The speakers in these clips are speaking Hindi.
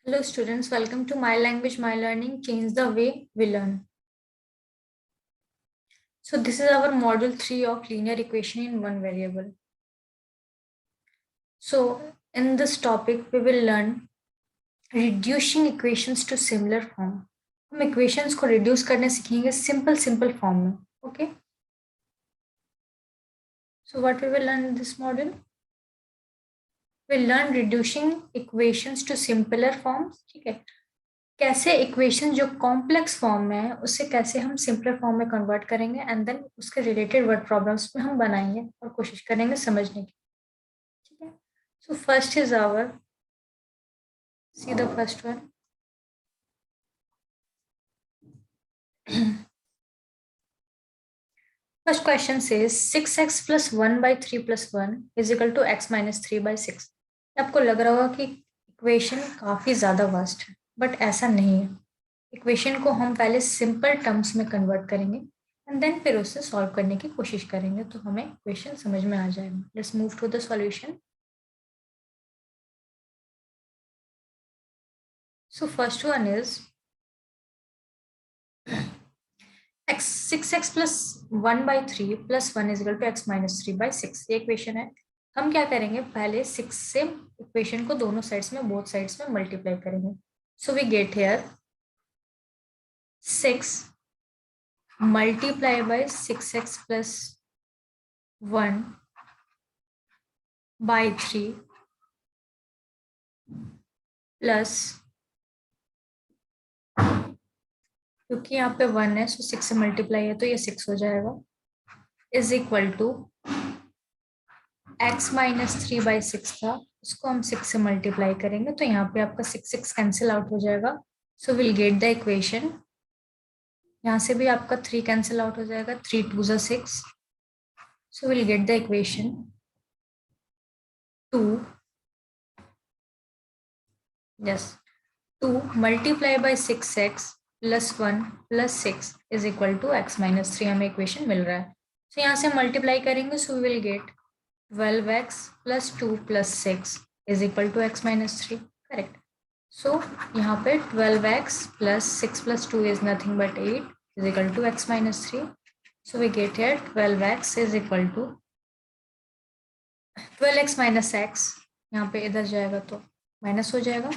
Hello students, welcome to My Language, My Learning, Change the Way We Learn. So this is our module 3 of linear equation in one variable. So in this topic, we will learn reducing equations to similar form. हम equations को reduce करने सीखेंगे simple form में. Okay. So what we will learn in this module? We'll learn reducing equations to simpler forms. ठीक है. कैसे इक्वेशन जो कॉम्प्लेक्स फॉर्म में है उसे कैसे हम सिंपलर फॉर्म में कन्वर्ट करेंगे एंड देन उसके रिलेटेड वर्ड प्रॉब्लम्स में हम बनाएंगे और कोशिश करेंगे समझने की. ठीक है. So first is our see the first one. First question says 6x plus 1 by 3 plus 1 is equal to x minus 3 by 6. आपको लग रहा होगा कि इक्वेशन काफी ज्यादा वास्ट है, बट ऐसा नहीं है. इक्वेशन को हम पहले सिंपल टर्म्स में कन्वर्ट करेंगे एंड देन फिर उसे सॉल्व करने की कोशिश करेंगे तो हमें इक्वेशन समझ में आ जाएगा. Let's move to the solution. So first one is x 6x plus 1 by 3 plus 1 is equal to x minus 3 by 6. ये इक्वेशन है. हम क्या करेंगे, पहले 6 से इक्वेशन को दोनों साइड्स में बोथ साइड्स में मल्टीप्लाई करेंगे. So we get here 6 multiply by 6x plus 1 by 3 plus, क्योंकि यहाँ पे 1 है सो 6 से मल्टीप्लाई है तो ये 6 हो जाएगा, is equal to x minus 3 by 6 था, उसको हम 6 से मल्टीप्लाई करेंगे तो यहाँ पे आपका 6 कैंसिल आउट हो जाएगा. सो विल गेट द इक्वेशन. यहाँ से भी आपका 3 कैंसिल आउट हो जाएगा, 3 2 ज़ा 6. So will get the equation 2 multiply by 6x plus 1 plus 6 is equal to x minus 3. हमें इक्वेशन मिल रहा है. तो यहाँ से मल्टीप्लाई करेंगे so will get 12x plus 2 plus 6 is equal to x minus 3. Correct. So यहाँ पे 12x plus 6 plus 2 is nothing but 8 is equal to x minus 3. So we get here 12x is equal to 12x minus x, यहाँ पे इधर जाएगा तो माइनस हो जाएगा.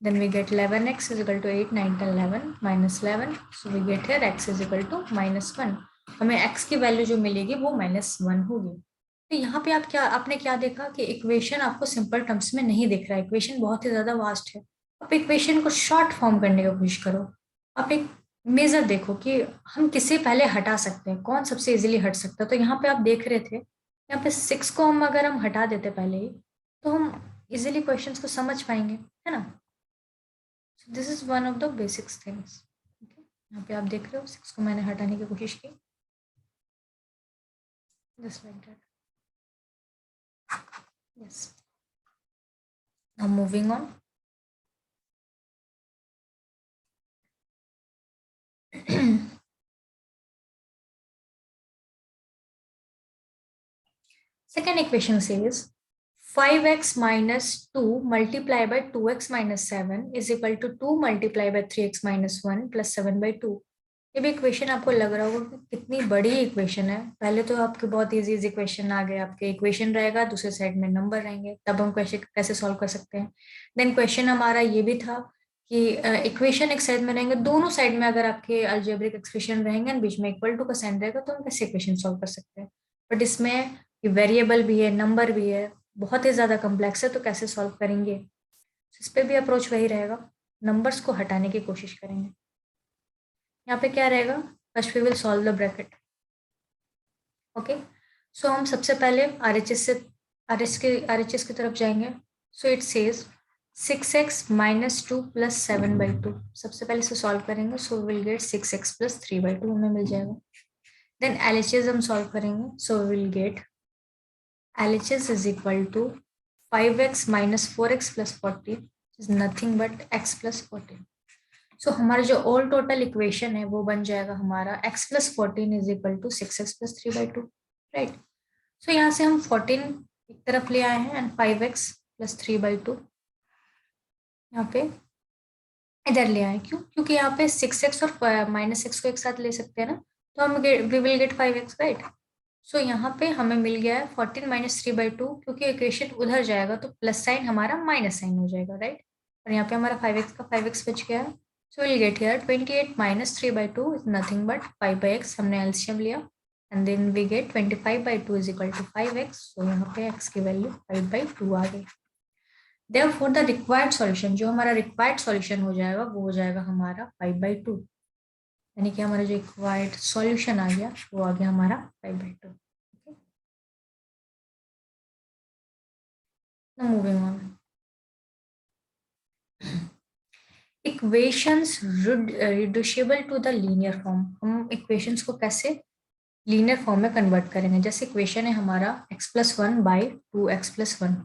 Then we get 11x is equal to 8, 9, 10, 11 minus 11. So we get here x is equal to minus 1. हमें x की वैल्यू जो मिलेगी वो -1 होगी. तो यहाँ पे आपने क्या देखा कि इक्वेशन आपको सिंपल टर्म्स में नहीं दिख रहा है. इक्वेशन बहुत ही ज्यादा वास्ट है. आप इक्वेशन को शॉर्ट फॉर्म करने की कोशिश करो. आप एक मेजर देखो कि हम किसे पहले हटा सकते हैं, कौन सबसे इजीली हट सकता है. तो यहाँ पे आप देख रहे थे, यहाँ पे 6 को हम अगर हम हटा देते पहले ही तो हम इजीली क्वेश्चंस को समझ पाएंगे, है ना. So this is one of the basics things. Okay. यहाँ पे आप देख रहे हो 6 को मैंने हटाने की कोशिश की, just like that. Yes. Now moving on. Second equation says 5x minus 2 multiplied by 2x minus 7 is equal to 2 multiplied by 3x minus 1 plus 7 by 2. ये भी इक्वेशन आपको लग रहा होगा कि कितनी बड़ी इक्वेशन है. पहले तो आपके बहुत इजी इक्वेशन आ गए. आपके इक्वेशन रहेगा, दूसरे साइड में नंबर रहेंगे, तब हम कैसे सॉल्व कर सकते हैं. देन क्वेश्चन हमारा ये भी था कि इक्वेशन एक साइड में रहेंगे, दोनों साइड में अगर आपके अलजेब्रिक एक्सप्रेशन रहेंगे बीच में इक्वल टू का साइन रहेगा तो हम कैसे इक्वेशन सॉल्व कर सकते हैं. बट इसमें वेरिएबल भी है, नंबर भी है, बहुत ही ज्यादा कॉम्प्लेक्स है, तो कैसे सॉल्व करेंगे. इस पे भी अप्रोच वही रहेगा, नंबर्स को हटाने की कोशिश करेंगे. यहाँ पे क्या रहेगा, first we will solve the bracket. Okay. So हम सबसे पहले आरएचएस की तरफ जाएंगे. So it says 6x minus 2 plus 7 by 2. सबसे पहले इसे सॉल्व करेंगे. So will gate 6x plus 3 by 2 हमें मिल जाएगा. देन एलएचएस हम सॉल्व करेंगे. So will gate LHS is equal to 5x minus 4x plus 40 is nothing but x plus 14. So हमारा जो all total equation है वो बन जाएगा हमारा x plus 14 is equal to 6x plus 3 by 2, right? So यहाँ से हम 14 एक तरफ ले आए हैं and 5x plus 3 by 2 यहाँ पे इधर ले आए, क्यों? क्योंकि यहाँ पे 6x और -x को एक साथ ले सकते हैं ना, तो हम we will get 5x, right? So यहाँ पे हमें मिल गया है 14 - 3/2, क्योंकि इक्वेशन उधर जाएगा तो प्लस साइन हमारा माइनस साइन हो जाएगा, राइट? और यहाँ पे हमारा 5x का 5x बच गया। So will get here 28 - 3/2 is nothing but 5/x, हमने एलसीएम लिया, and then we get 25/2 is equal to 5x। So यहाँ पे x की वैल्यू 5/2 आ गई। Therefore, the required solution, जो हमारा required solution हो जाएगा वो हो जाएगा हमारा 5/2, यानी कि हमारा जो required solution आ गया वो आ गया हमारा 5/2। Now moving on. Equations reducible to the linear form, हम equations को कैसे linear form में convert करेंगे? जैसे equation है हमारा x+1/2x+1,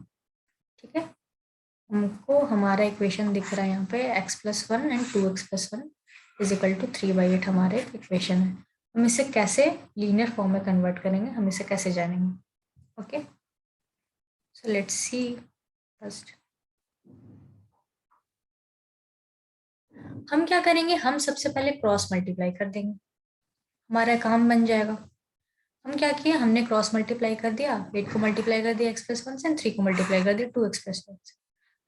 ठीक है? हमको हमारा इक्वेशन दिख रहा है यहाँ पे x+1 and 2x+1 is equal to 3/8 हमारे इक्वेशन है। हम इसे कैसे लीनियर फॉर्म में कन्वर्ट करेंगे, हम इसे कैसे जानेंगे? Okay, so let's see first. हम क्या करेंगे, हम सबसे पहले क्रॉस मल्टीप्लाई कर देंगे, हमारा काम बन जाएगा। हम क्या किए, हमने क्रॉस मल्टीप्लाई कर दिया, 8 को मल्टीप्लाई कर दिया x+1 से, 3 को मल्टीप्लाई कर दिया 2x+1 से,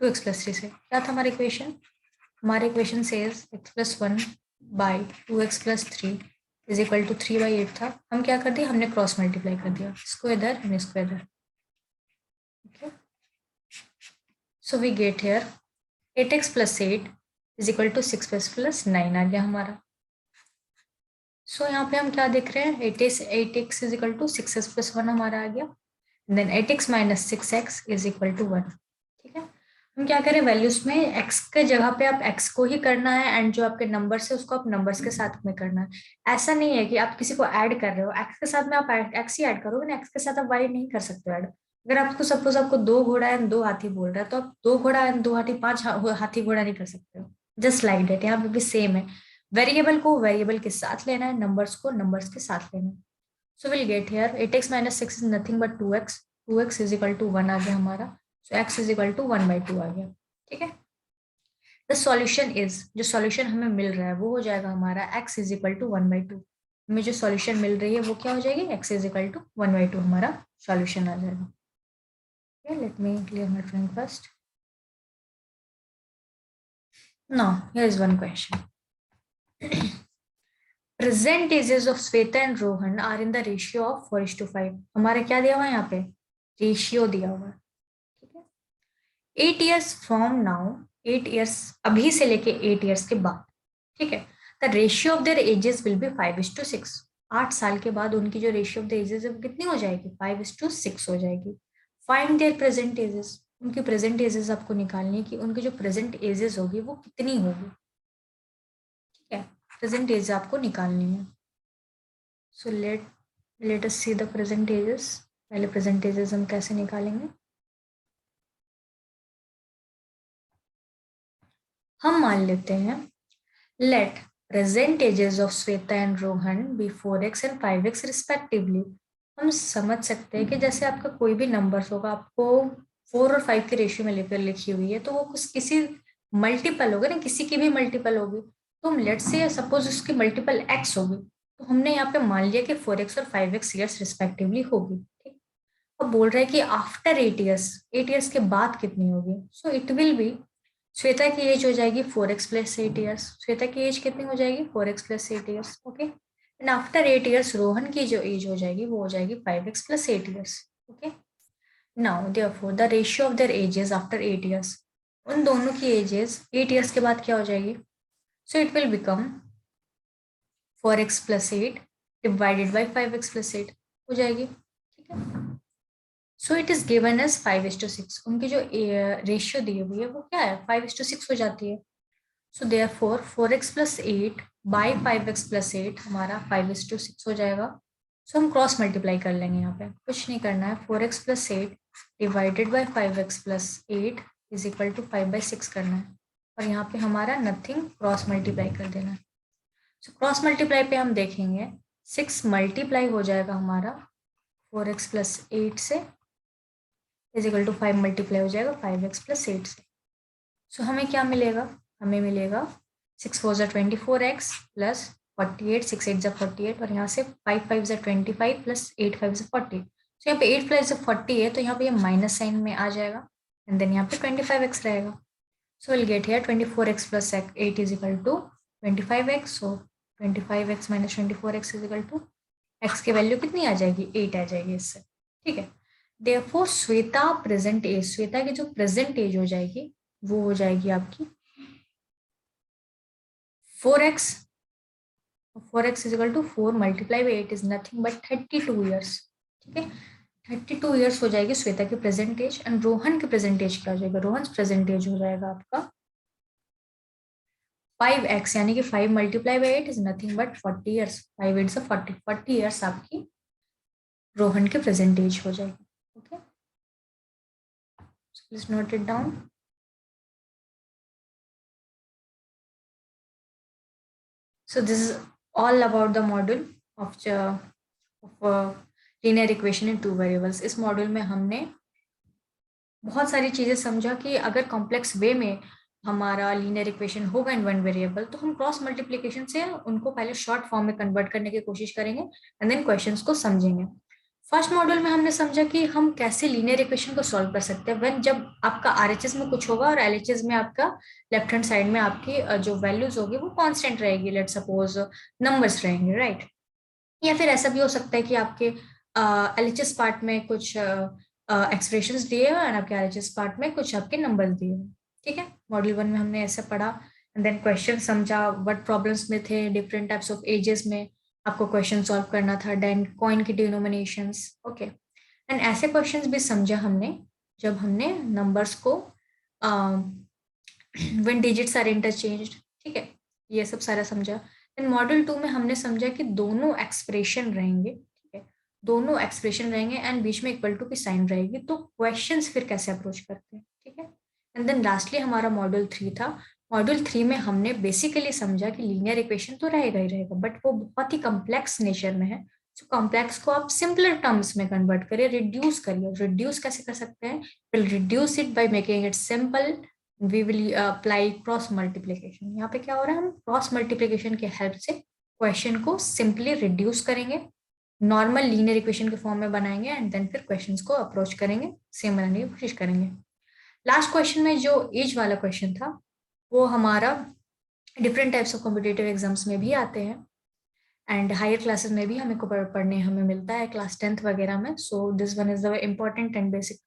2x+3 से। क्या था हमारा इक्वेशन? हमारे equation says x+1/2x+3 is equal to 3/8 था। हम क्या कर दिए, हमने क्रॉस मल्टीप्लाई कर दिया, इसको इधर एंड इसको इधर। Okay, so we get here 8x + 8 is equal to 6x + 9 आ गया हमारा। सो यहाँ पे हम क्या देख रहे हैं, 8x is equal to 6x + 1 हमारा आ गया, then 8x - 6x is equal to 1। ठीक है, हम क्या करें, वैल्यूज में x के जगह पे आप x को ही करना है, एंड जो आपके नंबर्स है उसको आप नंबर्स के साथ में करना है। ऐसा नहीं है कि आप किसी को ऐड कर रहे हो, x के साथ में आप x ही ऐड करोगे ना, x के साथ आप y नहीं कर सकते ऐड। अगर आपको सपोज आपको 2 घोड़ा एंड 2 हाथी बोल रहा है, तो आप 2 घोड़ा एंड 2 हाथी 5 हाथी घोड़ा नहीं कर सकते हो। जस्ट लाइक डेट, यहाँ पे भी सेम है, वेरिएबल को वेरिएबल के साथ लेना है, नंबर्स को नंबर्स के साथ लेना है। So will get here 8x - 6 is nothing but 2x, 2x is equal to 1 आ गया हमारा। So x is equal to 1/2 आ गया। ठीक है, द सॉल्यूशन इज, जो सॉल्यूशन हमें मिल रहा है वो हो जाएगा हमारा x इज इक्वल टू 1/2। हमें जो सॉल्यूशन मिल रही है वो क्या हो जाएगी, x इज इक्वल टू 1/2 हमारा सॉल्यूशन आ जाएगा। Let me clear my drawing first. Now here is one question. Present ages of Shweta and Rohan are in the ratio of 4:5। हमारे क्या दिया हुआ है यहाँ पे, रेशियो दिया हुआ है। ठीक है, 8 years फ्रॉम नाउ, 8 years अभी से लेके 8 years के बाद, ठीक है, the ratio of their edges will be 5:6। 8 साल के बाद उनकी जो रेशियो ऑफ द एजेस है वो कितनी हो जाएगी, 5:6 हो जाएगी। फाइंड देयर प्रेजेंट एजेस, उनकी प्रेजेंट एजेस आपको निकालनी है कि उनकी जो प्रेजेंट एजेस होगी वो कितनी होगी। ठीक है, प्रेजेंट एज आपको निकालनी है। So let us see the present ages. पहले प्रेजेंट एजेस हम कैसे निकालेंगे, हम मान लेते हैं let present ages of Shweta and Rohan be 4x and 5x respectively. हम समझ सकते हैं कि जैसे आपका कोई भी नंबर्स होगा, आपको 4 और 5 के रेशियो में लेकर लिखी हुई है, तो वो कुछ किसी मल्टीपल होगा ना, किसी की भी मल्टीपल होगी। तो हम लेट से सपोज उसकी मल्टीपल x होगी, तो हमने यहाँ पे मान लिया कि 4x और 5x ईयर्स रिस्पेक्टिवली होगी। ठीक, अब बोल रहे हैं कि आफ्टर 8 years, 8 years के बाद कितनी होगी। सो इट विल बी, श्वेता की एज हो जाएगी 4x + 8 years। श्वेता की एज कितनी हो जाएगी, 4x + 8 years। Okay, and after 8 years Rohan की जो एज हो जाएगी वो हो जाएगी 5x + 8 years। Okay, now therefore the ratio of their edges after 8 years, उन दोनों की एजेस 8 years के बाद क्या हो जाएगी। So it will become 4x + 8 divided by 5x + 8 हो जाएगी। ठीक है, so it is given as 5:6। उनकी जो रेशियो दी हुई है वो क्या है, 5:6 हो जाती है। So therefore 4x + 8 by 5x + 8 हमारा 5:6 हो जाएगा। सो हम क्रॉस मल्टीप्लाई कर लेंगे, यहाँ पे कुछ नहीं करना है, 4x + 8 divided by 5x + 8 is equal to 5/6 करना है, और यहाँ पे हमारा नथिंग क्रॉस मल्टीप्लाई कर देना है। सो क्रॉस मल्टीप्लाई पे हम देखेंगे 6 मल्टीप्लाई हो जाएगा हमारा 4x + 8 से, इज इक्वल टू 5 मल्टीप्लाई हो जाएगा 5x + 8 से। सो हमें क्या मिलेगा, हमें मिलेगा 6 4 24x प्लस 48, 6 8 48, और यहाँ से 5 5 25 प्लस 8 5 40। तो यहाँ पे 8 प्लस 40 है, तो यहाँ पे ये माइनस साइन में आ जाएगा, एंड देन यहाँ पे 25x रहेगा. So we'll get here 24x plus 8 is equal to 25x. So 25x minus 24x is equal to x की वैल्यू कितनी आ जाएगी, 8 आ जाएगी इससे. ठीक है. Therefore Shweta present age, Shweta की जो प्रेजेंट एज हो जाएगी वो हो जाएगी आपकी 4x. 4x is equal to 4 multiplied by 8 is nothing but 32 years. ठीक है. 32 years हो जाएगी श्वेता की प्रेजेंट एज. एंड रोहन की प्रेजेंट एज क्या हो जाएगा, रोहन प्रेजेंट एज हो जाएगा आपका 5x, यानी कि 5 multiply by 8 is nothing but 40 years. 5 8 से 40, 40 ईयर्स आपकी रोहन के प्रेजेंट एज हो जाएगी. Okay, please note it down. So this is all about the module of linear equation in two variables. इस मॉड्यूल में हमने बहुत सारी चीजें समझा कि अगर कॉम्प्लेक्स वे में हमारा लीनियर इक्वेशन होगा इन वन वेरिएबल, तो हम क्रॉस मल्टीप्लिकेशन से उनको पहले शॉर्ट फॉर्म में कन्वर्ट करने की कोशिश करेंगे एंड देन क्वेश्चंस को समझेंगे. फर्स्ट मॉड्यूल में हमने समझा कि हम कैसे लीनियर इक्वेशन को सॉल्व कर सकते हैं व्हेन जब आपका आरएचएस में कुछ होगा और एलएचएस में आपका लेफ्ट हैंड साइड में आपकी जो वैल्यूज होगी वो कांस्टेंट रहेगी, लेट सपोज नंबर्स रहेंगे, राइट. या फिर ऐसा भी हो सकता है कि आपके एलएचएस पार्ट में कुछ एक्सप्रेशंस दिए हुए और आपके आरएचएस पार्ट में कुछ आपके नंबर्स दिए हुए. ठीक है. मॉड्यूल 1 में हमने ऐसे पढ़ा एंड देन क्वेश्चन समझा, व्हाट प्रॉब्लम्स में थे, डिफरेंट टाइप्स ऑफ एजेस में आपको क्वेश्चन सॉल्व करना था, देन कॉइन की डिनोमिनेशंस. ओके, एंड ऐसे क्वेश्चंस भी समझा हमने जब हमने नंबर्स को व्हेन डिजिट्स आर इंटरचेंज्ड. ठीक है, ये सब सारा समझा. देन मॉड्यूल 2 में हमने समझा कि दोनों एक्सप्रेशन रहेंगे. ठीक है, दोनों एक्सप्रेशन रहेंगे एंड बीच में इक्वल टू की साइन रहेगी, तो क्वेश्चंस फिर कैसे अप्रोच करते हैं. ठीक है. एंड देन लास्टली हमारा मॉड्यूल 3 था. मॉड्यूल 3 में हमने बेसिकली समझा कि लीनियर इक्वेशन तो रहेगा ही रहेगा, बट वो बहुत ही कॉम्प्लेक्स नेचर में है. तो कॉम्प्लेक्स को आप सिंपलर टर्म्स में कन्वर्ट करिए, रिड्यूस करिए. रिड्यूस कैसे कर सकते हैं, will reduce it by making it simple. We will apply cross multiplication. यहाँ पे क्या हो रहा है, हम क्रॉस मल्टीप्लिकेशन के हेल्प से क्वेश्चन को सिंपली रिड्यूस करेंगे, नॉर्मल लीनियर इक्वेशन के फॉर्म में बनाएंगे एंड देन फिर क्वेश्चंस को अप्रोच करेंगे, सेम बनाने की कोशिश करेंगे. लास्ट क्वेश्चन में जो एज वाला क्वेश्चन था वो हमारा different types of competitive exams में भी आते हैं एंड हायर क्लासेस में भी हमें को पढ़ने हमें मिलता है, क्लास 10th वगैरह में. So this one is the important and basic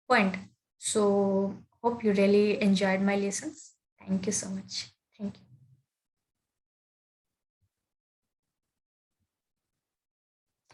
point. So hope you really enjoyed my lessons. Thank you so much. Thank you.